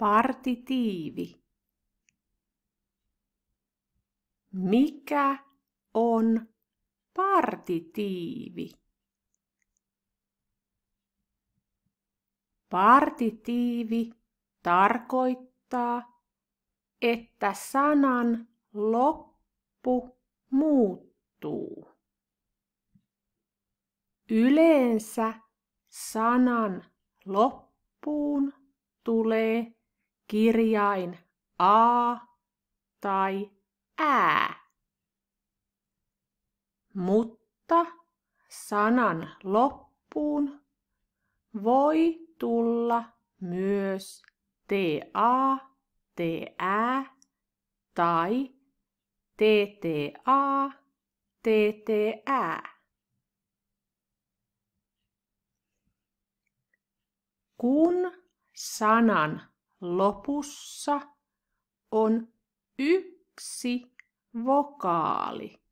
Partitiivi. Mikä on partitiivi? Partitiivi tarkoittaa, että sanan loppu muuttuu. Yleensä sanan loppuun tulee kirjain a tai ää. Mutta sanan loppuun voi tulla myös ta, tää tai tta, ttää. Kun sanan lopussa on yksi vokaali,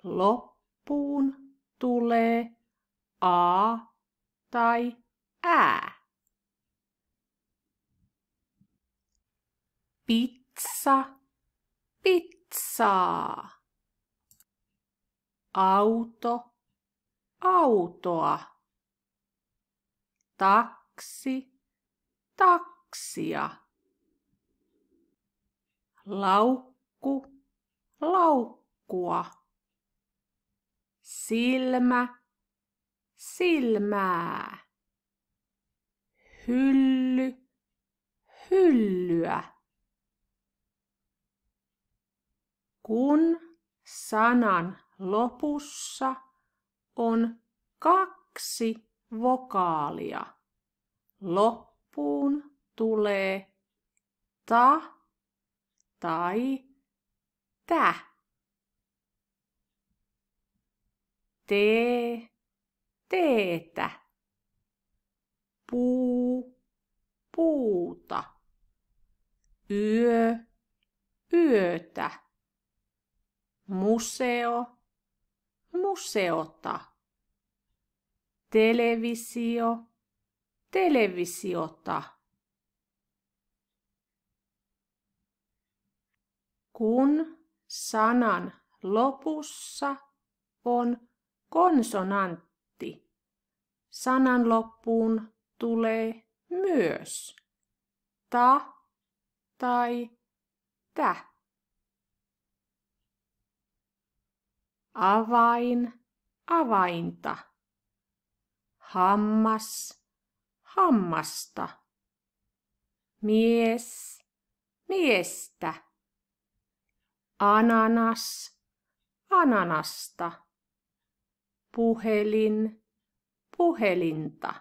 loppuun tulee a tai ää. Pizza, pizzaa. Auto, autoa. Taksi, taksia. Laukku, laukkua. Silmä, silmää. Hylly, hyllyä. Kun sanan lopussa on kaksi vokaalia, loppuun tulee ta tai tä. Tee, teetä. Puu, puuta. Yö, yötä. Museo, museota. Televisio, televisiota. Kun sanan lopussa on konsonantti, sanan loppuun tulee myös ta tai tä. Avain, avainta. Hammas, hammasta. Mies, miestä. Ananas, ananasta. Puhelin, puhelinta.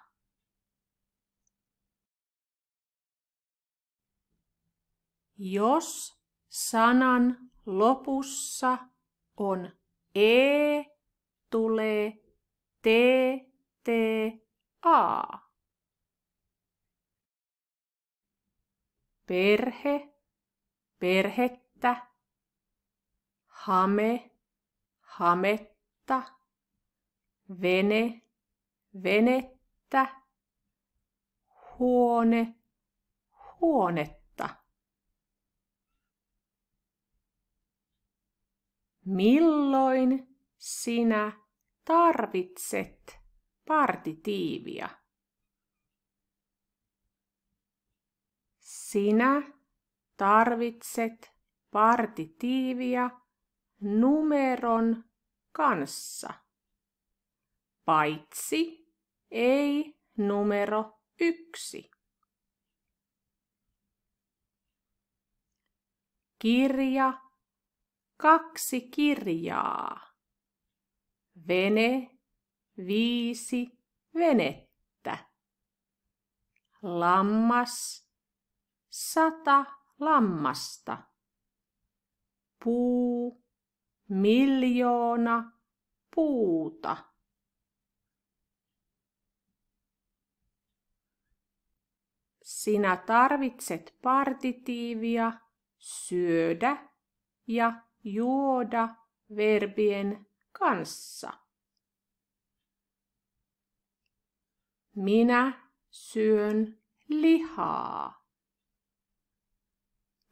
Jos sanan lopussa on e, tulee t, t, a. Perhe, perhettä. Hame, hametta. Vene, venettä. Huone, huonetta. Milloin sinä tarvitset partitiivia? Sinä tarvitset partitiivia numeron kanssa, paitsi ei numero 1. Kirja, 2 kirjaa. Vene, 5 venettä. Lammas, 100 lammasta. Puu, 1,000,000 puuta. Sinä tarvitset partitiivia syödä ja juoda verbien kanssa. Minä syön lihaa.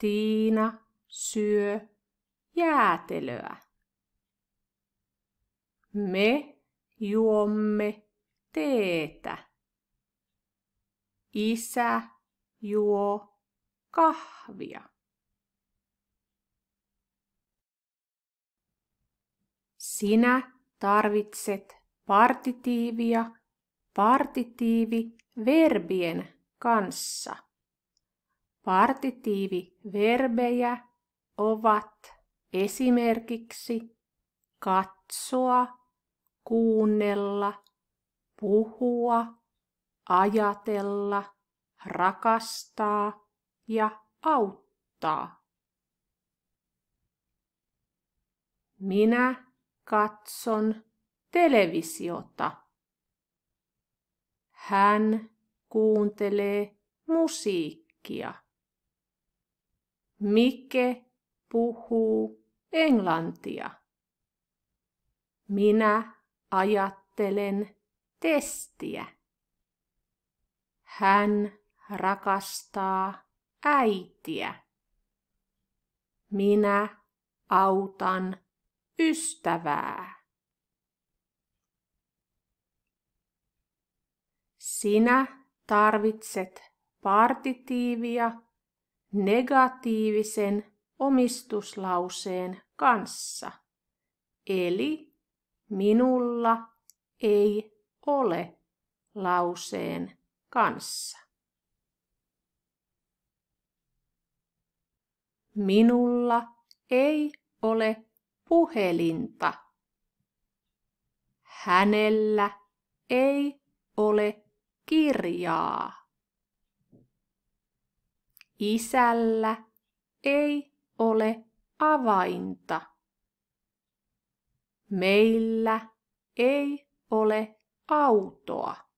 Tiina syö jäätelöä. Me juomme teetä. Isä juo kahvia. Sinä tarvitset partitiivia partitiiviverbien kanssa. Partitiiviverbejä ovat esimerkiksi katsoa, kuunnella, puhua, ajatella, rakastaa ja auttaa. Minä katson televisiota. Hän kuuntelee musiikkia. Mike puhuu englantia. Minä ajattelen testiä. Hän rakastaa äitiä. Minä autan ystävää. Sinä tarvitset partitiivia negatiivisen omistuslauseen kanssa. Eli minulla ei ole lauseen kanssa. Minulla ei ole puhelinta. Hänellä ei ole kirjaa. Isällä ei ole avainta. Meillä ei ole autoa.